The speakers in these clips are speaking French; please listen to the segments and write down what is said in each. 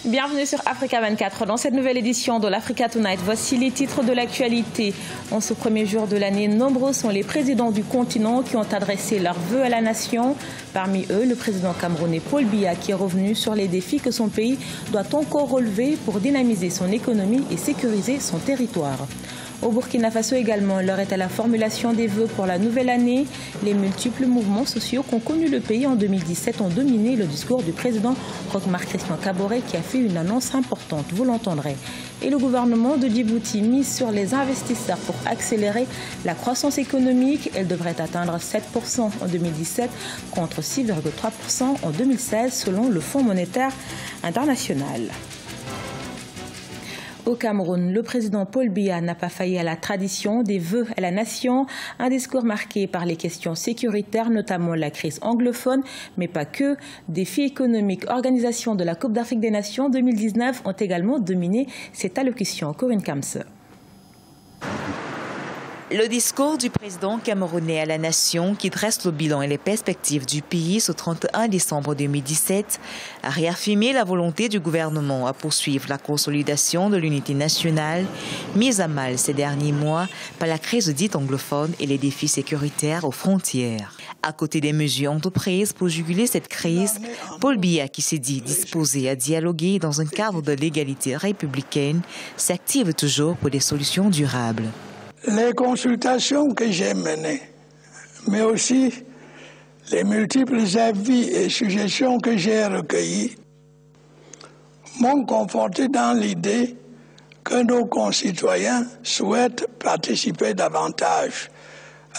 Bienvenue sur Africa 24. Dans cette nouvelle édition de l'Africa Tonight, voici les titres de l'actualité. En ce premier jour de l'année, nombreux sont les présidents du continent qui ont adressé leurs vœux à la nation. Parmi eux, le président camerounais Paul Biya qui est revenu sur les défis que son pays doit encore relever pour dynamiser son économie et sécuriser son territoire. Au Burkina Faso également, l'heure est à la formulation des vœux pour la nouvelle année. Les multiples mouvements sociaux qu'ont connu le pays en 2017 ont dominé le discours du président Roch-Marc Christian Kaboré qui a fait une annonce importante, vous l'entendrez. Et le gouvernement de Djibouti mise sur les investisseurs pour accélérer la croissance économique. Elle devrait atteindre 7% en 2017 contre 6,3% en 2016 selon le Fonds monétaire international. Au Cameroun, le président Paul Biya n'a pas failli à la tradition des vœux à la nation. Un discours marqué par les questions sécuritaires, notamment la crise anglophone, mais pas que. Défis économiques, organisation de la Coupe d'Afrique des Nations 2019 ont également dominé cette allocution. Corinne Kamse. Le discours du président camerounais à la nation qui dresse le bilan et les perspectives du pays ce 31 décembre 2017 a réaffirmé la volonté du gouvernement à poursuivre la consolidation de l'unité nationale mise à mal ces derniers mois par la crise dite anglophone et les défis sécuritaires aux frontières. À côté des mesures entreprises pour juguler cette crise, Paul Biya, qui s'est dit disposé à dialoguer dans un cadre de l'égalité républicaine, s'active toujours pour des solutions durables. Les consultations que j'ai menées, mais aussi les multiples avis et suggestions que j'ai recueillis, m'ont conforté dans l'idée que nos concitoyens souhaitent participer davantage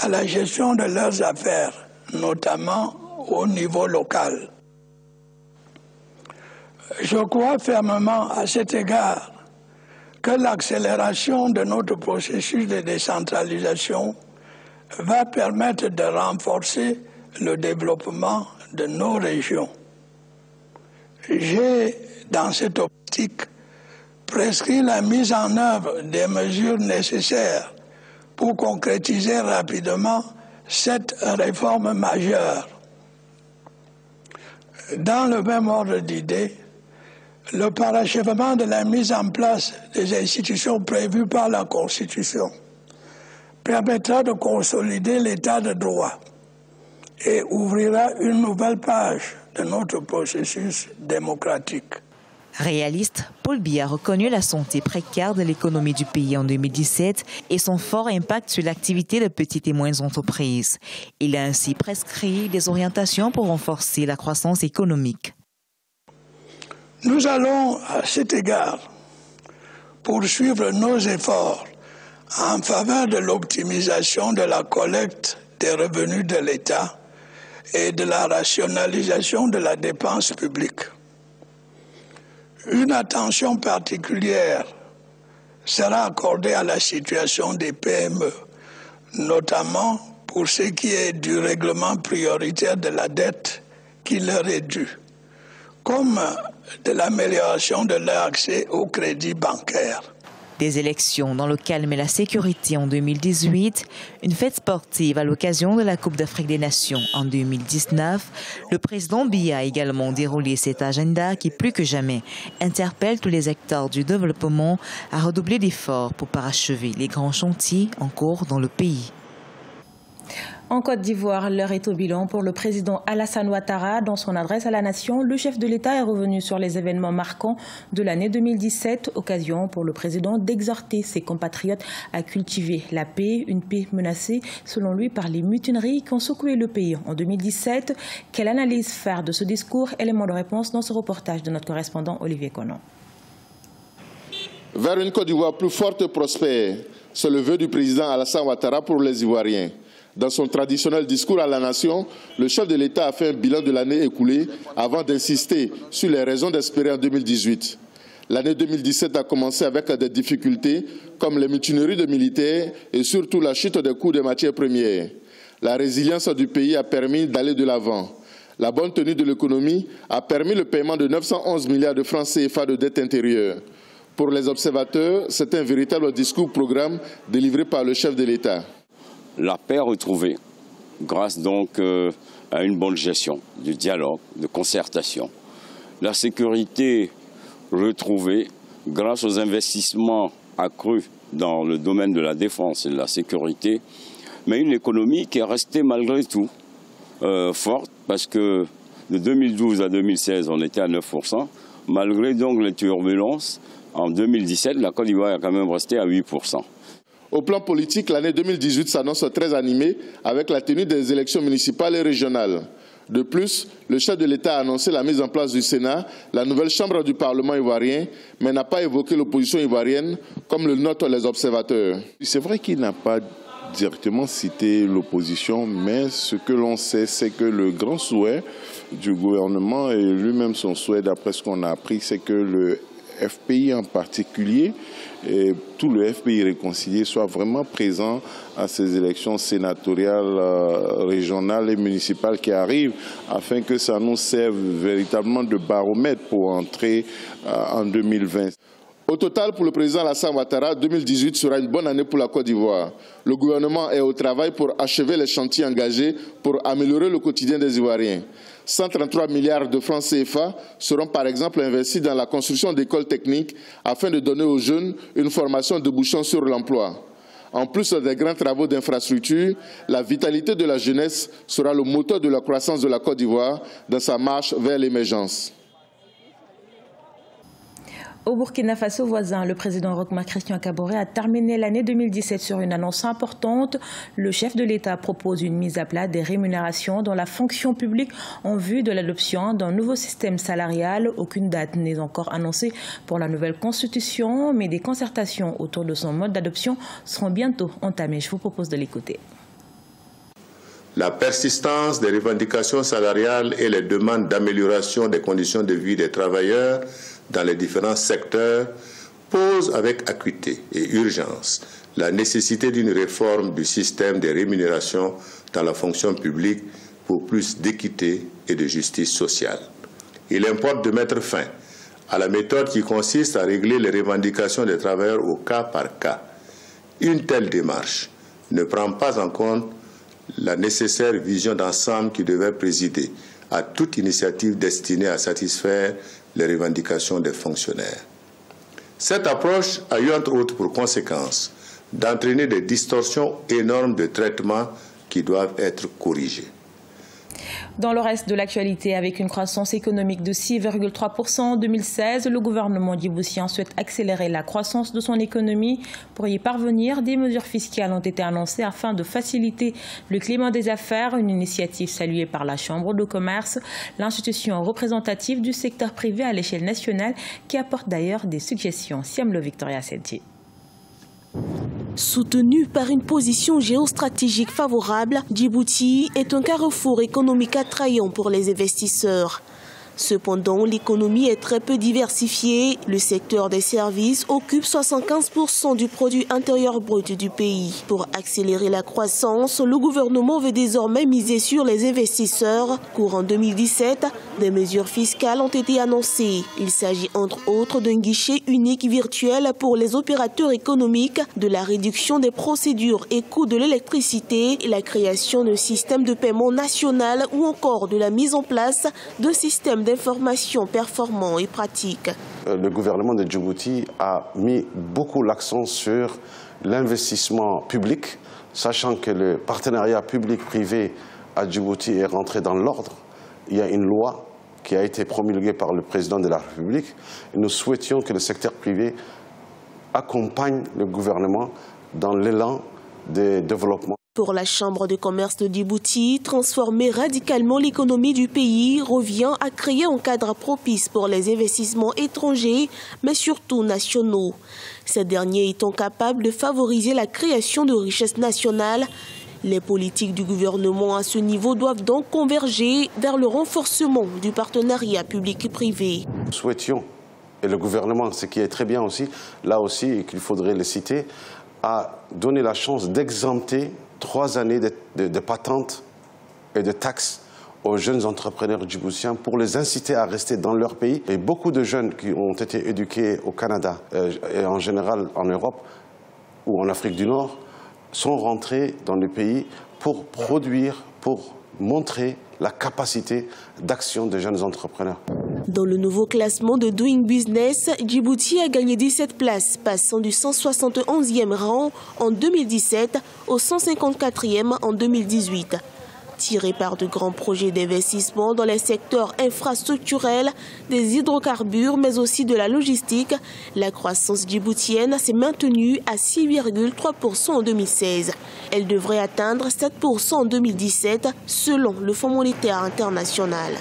à la gestion de leurs affaires, notamment au niveau local. Je crois fermement à cet égard que l'accélération de notre processus de décentralisation va permettre de renforcer le développement de nos régions. J'ai, dans cette optique, prescrit la mise en œuvre des mesures nécessaires pour concrétiser rapidement cette réforme majeure. Dans le même ordre d'idées, le parachèvement de la mise en place des institutions prévues par la Constitution permettra de consolider l'état de droit et ouvrira une nouvelle page de notre processus démocratique. Réaliste, Paul Biya a reconnu la santé précaire de l'économie du pays en 2017 et son fort impact sur l'activité de petites et moyennes entreprises. Il a ainsi prescrit des orientations pour renforcer la croissance économique. Nous allons, à cet égard, poursuivre nos efforts en faveur de l'optimisation de la collecte des revenus de l'État et de la rationalisation de la dépense publique. Une attention particulière sera accordée à la situation des PME, notamment pour ce qui est du règlement prioritaire de la dette qui leur est due, comme de l'amélioration de leur accès au crédit bancaire. Des élections dans le calme et la sécurité en 2018, une fête sportive à l'occasion de la Coupe d'Afrique des Nations en 2019, le président Biya a également déroulé cet agenda qui, plus que jamais, interpelle tous les acteurs du développement à redoubler d'efforts pour parachever les grands chantiers en cours dans le pays. En Côte d'Ivoire, l'heure est au bilan pour le président Alassane Ouattara. Dans son adresse à la nation, le chef de l'État est revenu sur les événements marquants de l'année 2017, occasion pour le président d'exhorter ses compatriotes à cultiver la paix, une paix menacée selon lui par les mutineries qui ont secoué le pays en 2017. Quelle analyse faire de ce discours? Élément de réponse dans ce reportage de notre correspondant Olivier Conan. Vers une Côte d'Ivoire plus forte et prospère, c'est le vœu du président Alassane Ouattara pour les Ivoiriens. Dans son traditionnel discours à la nation, le chef de l'État a fait un bilan de l'année écoulée avant d'insister sur les raisons d'espérer en 2018. L'année 2017 a commencé avec des difficultés comme les mutineries de militaires et surtout la chute des coûts des matières premières. La résilience du pays a permis d'aller de l'avant. La bonne tenue de l'économie a permis le paiement de 911 milliards de francs CFA de dette intérieure. Pour les observateurs, c'est un véritable discours-programme délivré par le chef de l'État. La paix retrouvée, grâce donc à une bonne gestion, du dialogue, de concertation. La sécurité retrouvée grâce aux investissements accrus dans le domaine de la défense et de la sécurité, mais une économie qui est restée malgré tout forte, parce que de 2012 à 2016, on était à 9%, malgré donc les turbulences. En 2017, la Côte d'Ivoire est quand même restée à 8%. Au plan politique, l'année 2018 s'annonce très animée avec la tenue des élections municipales et régionales. De plus, le chef de l'État a annoncé la mise en place du Sénat, la nouvelle chambre du Parlement ivoirien, mais n'a pas évoqué l'opposition ivoirienne, comme le notent les observateurs. C'est vrai qu'il n'a pas directement cité l'opposition, mais ce que l'on sait, c'est que le grand souhait du gouvernement, et lui-même son souhait, d'après ce qu'on a appris, c'est que le FPI en particulier, et tout le FPI réconcilié soit vraiment présent à ces élections sénatoriales, régionales et municipales qui arrivent, afin que ça nous serve véritablement de baromètre pour entrer en 2020. Au total, pour le président Alassane Ouattara, 2018 sera une bonne année pour la Côte d'Ivoire. Le gouvernement est au travail pour achever les chantiers engagés pour améliorer le quotidien des Ivoiriens. 133 milliards de francs CFA seront par exemple investis dans la construction d'écoles techniques afin de donner aux jeunes une formation débouchant sur l'emploi. En plus des grands travaux d'infrastructure, la vitalité de la jeunesse sera le moteur de la croissance de la Côte d'Ivoire dans sa marche vers l'émergence. Au Burkina Faso voisin, le président Roch Marc Christian Kaboré a terminé l'année 2017 sur une annonce importante. Le chef de l'État propose une mise à plat des rémunérations dans la fonction publique en vue de l'adoption d'un nouveau système salarial. Aucune date n'est encore annoncée pour la nouvelle constitution, mais des concertations autour de son mode d'adoption seront bientôt entamées. Je vous propose de l'écouter. La persistance des revendications salariales et les demandes d'amélioration des conditions de vie des travailleurs dans les différents secteurs posent avec acuité et urgence la nécessité d'une réforme du système des rémunérations dans la fonction publique pour plus d'équité et de justice sociale. Il importe de mettre fin à la méthode qui consiste à régler les revendications des travailleurs au cas par cas. Une telle démarche ne prend pas en compte la nécessaire vision d'ensemble qui devait présider à toute initiative destinée à satisfaire les revendications des fonctionnaires. Cette approche a eu entre autres pour conséquence d'entraîner des distorsions énormes de traitement qui doivent être corrigées. Dans le reste de l'actualité, avec une croissance économique de 6,3% en 2016, le gouvernement djiboutien souhaite accélérer la croissance de son économie. Pour y parvenir, des mesures fiscales ont été annoncées afin de faciliter le climat des affaires, une initiative saluée par la Chambre de commerce, l'institution représentative du secteur privé à l'échelle nationale, qui apporte d'ailleurs des suggestions. Siam le Victoria Senti. Soutenu par une position géostratégique favorable, Djibouti est un carrefour économique attrayant pour les investisseurs. Cependant, l'économie est très peu diversifiée. Le secteur des services occupe 75% du produit intérieur brut du pays. Pour accélérer la croissance, le gouvernement veut désormais miser sur les investisseurs. Courant 2017, des mesures fiscales ont été annoncées. Il s'agit entre autres d'un guichet unique virtuel pour les opérateurs économiques, de la réduction des procédures et coûts de l'électricité, la création d'un système de paiement national ou encore de la mise en place de systèmes d'information performants et pratiques. Le gouvernement de Djibouti a mis beaucoup l'accent sur l'investissement public, sachant que le partenariat public-privé à Djibouti est rentré dans l'ordre. Il y a une loi qui a été promulguée par le président de la République. Et nous souhaitions que le secteur privé accompagne le gouvernement dans l'élan de développement. Pour la Chambre de commerce de Djibouti, transformer radicalement l'économie du pays revient à créer un cadre propice pour les investissements étrangers, mais surtout nationaux. Ces derniers étant capables de favoriser la création de richesses nationales, les politiques du gouvernement à ce niveau doivent donc converger vers le renforcement du partenariat public et privé. Nous souhaitions, et le gouvernement, ce qui est très bien aussi, là aussi, et qu'il faudrait le citer, a donné la chance d'exempter 3 années de patentes et de taxes aux jeunes entrepreneurs djiboutiens pour les inciter à rester dans leur pays. Et beaucoup de jeunes qui ont été éduqués au Canada et en général en Europe ou en Afrique du Nord sont rentrés dans le pays pour produire, pour montrer la capacité d'action des jeunes entrepreneurs. Dans le nouveau classement de Doing Business, Djibouti a gagné 17 places, passant du 171e rang en 2017 au 154e en 2018. Tiré par de grands projets d'investissement dans les secteurs infrastructurels, des hydrocarbures, mais aussi de la logistique, la croissance djiboutienne s'est maintenue à 6,3% en 2016. Elle devrait atteindre 7% en 2017, selon le Fonds monétaire international.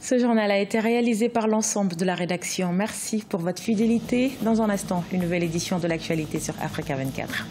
Ce journal a été réalisé par l'ensemble de la rédaction. Merci pour votre fidélité. Dans un instant, une nouvelle édition de l'actualité sur Africa 24.